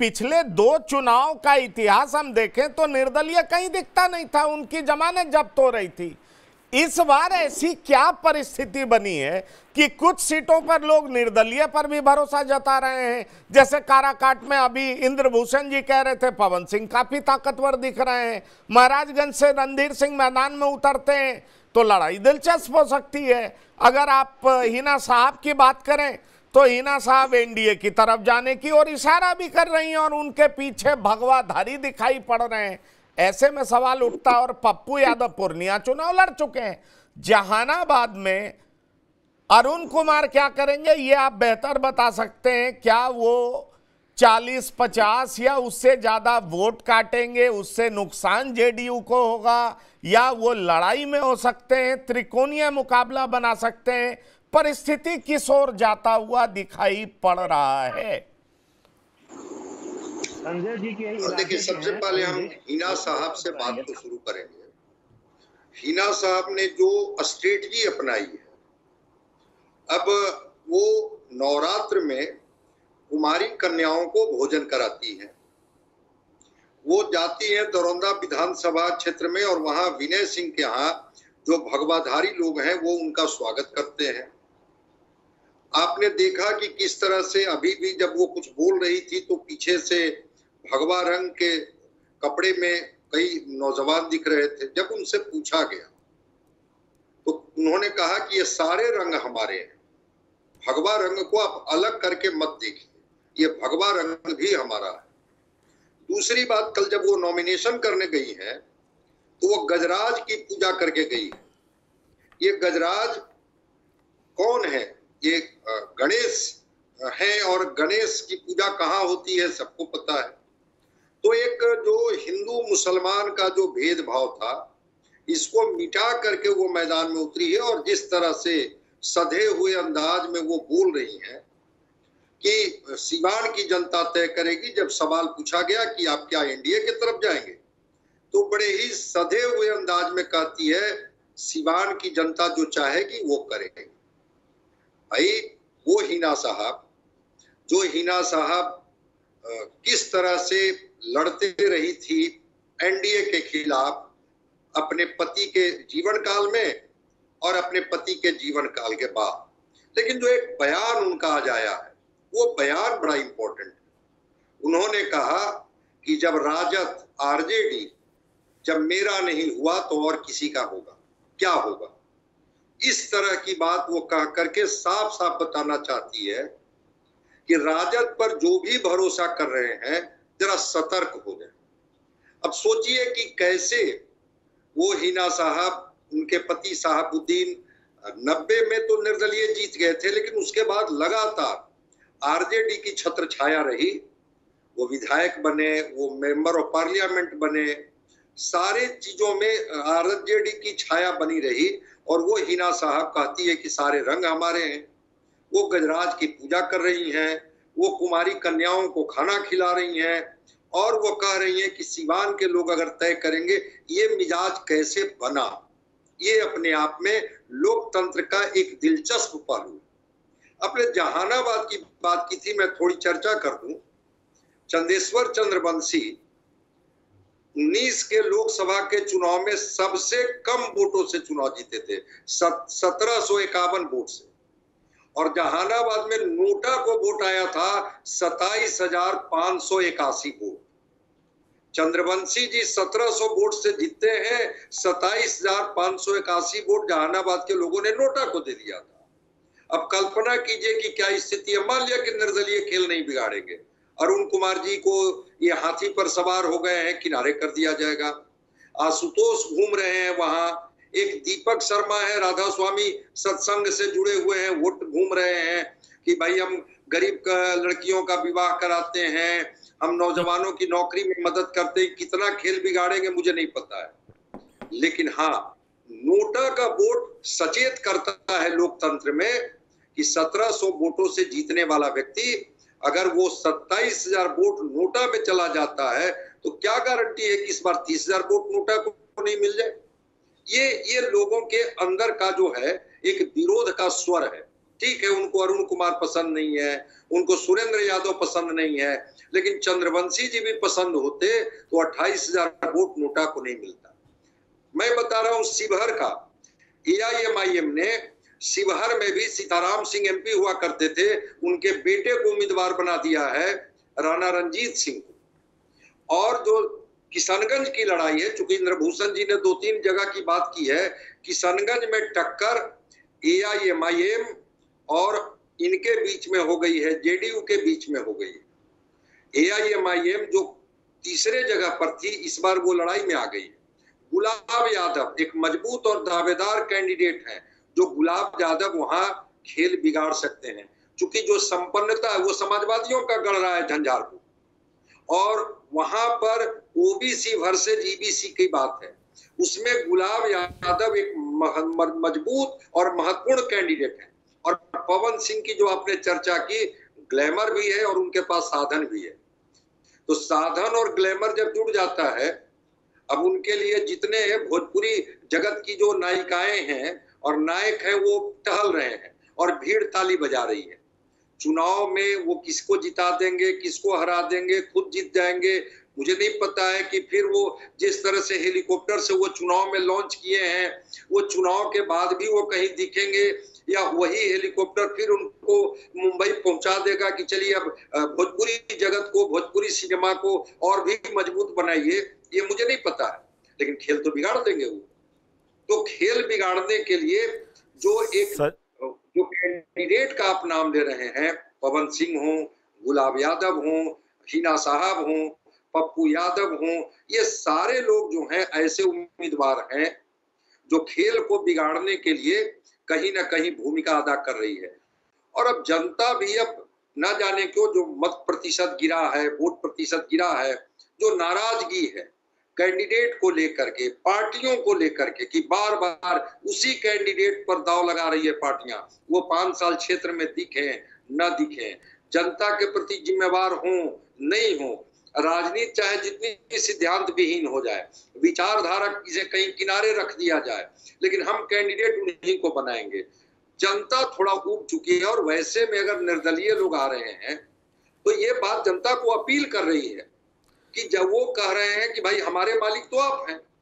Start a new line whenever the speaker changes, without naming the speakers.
पिछले 2 चुनाव का इतिहास हम देखें तो निर्दलीय कहीं दिखता नहीं था, उनकी जमानत जब्त हो रही थी। इस बार ऐसी क्या परिस्थिति बनी है कि कुछ सीटों पर लोग निर्दलीय पर भी भरोसा जता रहे हैं? जैसे काराकाट में अभी इंद्रभूषण जी कह रहे थे पवन सिंह काफी ताकतवर दिख रहे हैं, महाराजगंज से रणधीर सिंह मैदान में उतरते हैं तो लड़ाई दिलचस्प हो सकती है। अगर आप हिना साहब की बात करें तो हिना साहब एनडीए की तरफ जाने की और इशारा भी कर रही हैं और उनके पीछे भगवाधारी दिखाई पड़ रहे हैं। ऐसे में सवाल उठता, और पप्पू यादव पूर्णिया चुनाव लड़ चुके हैं, जहानाबाद में अरुण कुमार क्या करेंगे ये आप बेहतर बता सकते हैं। क्या वो 40-50 या उससे ज्यादा वोट काटेंगे, उससे नुकसान जेडीयू को होगा, या वो लड़ाई में हो सकते हैं, त्रिकोणीय मुकाबला बना सकते हैं? परिस्थिति किस ओर जाता हुआ दिखाई पड़ रहा है?
संजय जी के
देखिए, सबसे पहले हम हिना साहब से बात को शुरू करेंगे। हिना साहब ने जो स्ट्रेटजी अपनाई है, अब वो नवरात्र में कुमारी कन्याओं को भोजन कराती हैं। वो जाती हैं दरौंदा विधानसभा क्षेत्र में और वहां विनय सिंह के यहाँ जो भगवाधारी लोग हैं वो उनका स्वागत करते हैं। आपने देखा कि किस तरह से अभी भी जब वो कुछ बोल रही थी तो पीछे से भगवा रंग के कपड़े में कई नौजवान दिख रहे थे। जब उनसे पूछा गया तो उन्होंने कहा कि ये सारे रंग हमारे हैं, भगवा रंग को आप अलग करके मत देखिए, ये भगवा रंग भी हमारा है। दूसरी बात, कल जब वो नॉमिनेशन करने गई है तो वो गजराज की पूजा करके गई है। ये गजराज कौन है? ये गणेश है, और गणेश की पूजा कहाँ होती है सबको पता है। तो एक जो हिंदू मुसलमान का जो भेदभाव था, इसको मिटा करके वो मैदान में उतरी है। और जिस तरह से सधे हुए अंदाज में वो बोल रही हैं कि सिवान की जनता तय करेगी। जब सवाल पूछा गया कि आप क्या एनडीए की तरफ जाएंगे, तो बड़े ही सधे हुए अंदाज में कहती है सिवान की जनता जो चाहेगी वो करेगी। भाई, वो हिना साहब, जो हिना साहब किस तरह से लड़ते रही थी एनडीए के खिलाफ अपने पति के जीवन काल में और अपने पति के जीवन काल के बाद, लेकिन जो एक बयान उनका आज आया है वो बयान बड़ा इंपॉर्टेंट है। उन्होंने कहा कि जब राजद आरजेडी जब मेरा नहीं हुआ तो और किसी का होगा, क्या होगा? इस तरह की बात वो कह करके साफ साफ बताना चाहती है कि राजद पर जो भी भरोसा कर रहे हैं जरा सतर्क हो जाए। अब सोचिए कि कैसे वो हिना साहब, उनके पति साहबुद्दीन 90 में तो निर्दलीय जीत गए थे, लेकिन उसके बाद लगातार आरजेडी की छत्र छाया रही। वो विधायक बने, वो मेंबर ऑफ पार्लियामेंट बने, सारे चीजों में आरजेडी की छाया बनी रही। और वो हिना साहब कहती है कि सारे रंग हमारे हैं। वो गजराज की पूजा कर रही हैं, वो कुमारी कन्याओं को खाना खिला रही हैं, और वो कह रही हैं कि सिवान के लोग अगर तय करेंगे। ये मिजाज कैसे बना? ये अपने आप में लोकतंत्र का एक दिलचस्प पहलू। अपने जहानाबाद की बात की थी, मैं थोड़ी चर्चा कर दूं। चंदेश्वर चंद्रवंशी 19 के लोकसभा के चुनाव में सबसे कम वोटों से चुनाव जीते थे, 1751 वोट से। और जहानाबाद में नोटा को वोट आया था 27,581 वोट। चंद्रवंशी जी 1700 वोट से जीतते हैं, 27,581 वोट जहानाबाद के लोगों ने नोटा को दे दिया था। अब कल्पना कीजिए कि क्या स्थिति है। मान लिया कि निर्दलीय खेल नहीं बिगाड़ेंगे, अरुण कुमार जी को ये हाथी पर सवार हो गए हैं, किनारे कर दिया जाएगा। आशुतोष घूम रहे हैं वहां, एक दीपक शर्मा है राधा स्वामी सत्संग से जुड़े हुए हैं, वो घूम रहे हैं कि भाई हम गरीब लड़कियों का विवाह कराते हैं, हम नौजवानों की नौकरी में मदद करते हैं। कितना खेल बिगाड़ेंगे मुझे नहीं पता है, लेकिन हाँ, नोटा का वोट सचेत करता है लोकतंत्र में कि 1700 वोटों से जीतने वाला व्यक्ति अगर वो 27,000 वोट नोटा में चला जाता है तो क्या गारंटी है कि इस बार 30,000 वोट नोटा को नहीं मिल जाए? ये लोगों के अंदर का जो है एक विरोध का स्वर है। ठीक है, उनको अरुण कुमार पसंद नहीं है, उनको सुरेंद्र यादव पसंद नहीं है, लेकिन चंद्रवंशी जी भी पसंद होते तो 28,000 वोट नोटा को नहीं मिलता। मैं बता रहा हूं शिवहर का, AIMIM ने शिवहर में भी सीताराम सिंह MP हुआ करते थे, उनके बेटे को उम्मीदवार बना दिया है राणा रंजीत सिंह को। और जो किशनगंज की लड़ाई है, चूंकि इंद्रभूषण जी ने 2-3 जगह की बात की है, किशनगंज में टक्कर AIMIM और इनके बीच में हो गई है, JDU के बीच में हो गई है। AIMIM जो तीसरे जगह पर थी, इस बार वो लड़ाई में आ गई है। गुलाब यादव एक मजबूत और दावेदार कैंडिडेट है, जो गुलाब यादव वहां खेल बिगाड़ सकते हैं, क्योंकि जो संपन्नता है वो समाजवादियों का गढ़ रहा है झंझारपुर, और वहां पर OBC वर्सेस EBC की बात है, उसमें गुलाब यादव एक मजबूत और महत्वपूर्ण कैंडिडेट है। और पवन सिंह की जो आपने चर्चा की, ग्लैमर भी है और उनके पास साधन भी है, तो साधन और ग्लैमर जब जुड़ जाता है, अब उनके लिए जितने भोजपुरी जगत की जो नायिकाएं हैं और नायक हैं वो टहल रहे हैं और भीड़ ताली बजा रही है। चुनाव में वो किसको जिता देंगे, किसको हरा देंगे, खुद जीत जाएंगे, मुझे नहीं पता है कि फिर वो जिस तरह से हेलीकॉप्टर से वो चुनाव में लॉन्च किए हैं, वो चुनाव के बाद भी वो कहीं दिखेंगे या वही हेलीकॉप्टर फिर उनको मुंबई पहुंचा देगा कि चलिए अब भोजपुरी जगत को, भोजपुरी सिनेमा को और भी मजबूत बनाइए, ये मुझे नहीं पता है, लेकिन खेल तो बिगाड़ देंगे वो। तो खेल बिगाड़ने के लिए जो कैंडिडेट का आप नाम ले रहे हैं, पवन सिंह हो, गुलाब यादव हो, हिना साहब हो, पप्पू यादव हो, ये सारे लोग जो हैं ऐसे उम्मीदवार हैं जो खेल को बिगाड़ने के लिए कहीं ना कहीं भूमिका अदा कर रही है। और अब जनता भी अब न जाने क्यों जो मत प्रतिशत गिरा है, वोट प्रतिशत गिरा है, जो नाराजगी है कैंडिडेट को लेकर के, पार्टियों को लेकर के, कि बार बार उसी कैंडिडेट पर दांव लगा रही है पार्टियां, वो 5 साल क्षेत्र में दिखे न दिखे, जनता के प्रति जिम्मेवार हो नहीं हो, राजनीति चाहे जितनी सिद्धांत विहीन हो जाए, विचारधारा किसे कहीं किनारे रख दिया जाए, लेकिन हम कैंडिडेट उन्हीं को बनाएंगे। जनता थोड़ा ऊब चुकी है, और वैसे में अगर निर्दलीय लोग आ रहे हैं तो ये बात जनता को अपील कर रही है कि जब वो कह रहे हैं कि भाई हमारे मालिक तो आप हैं,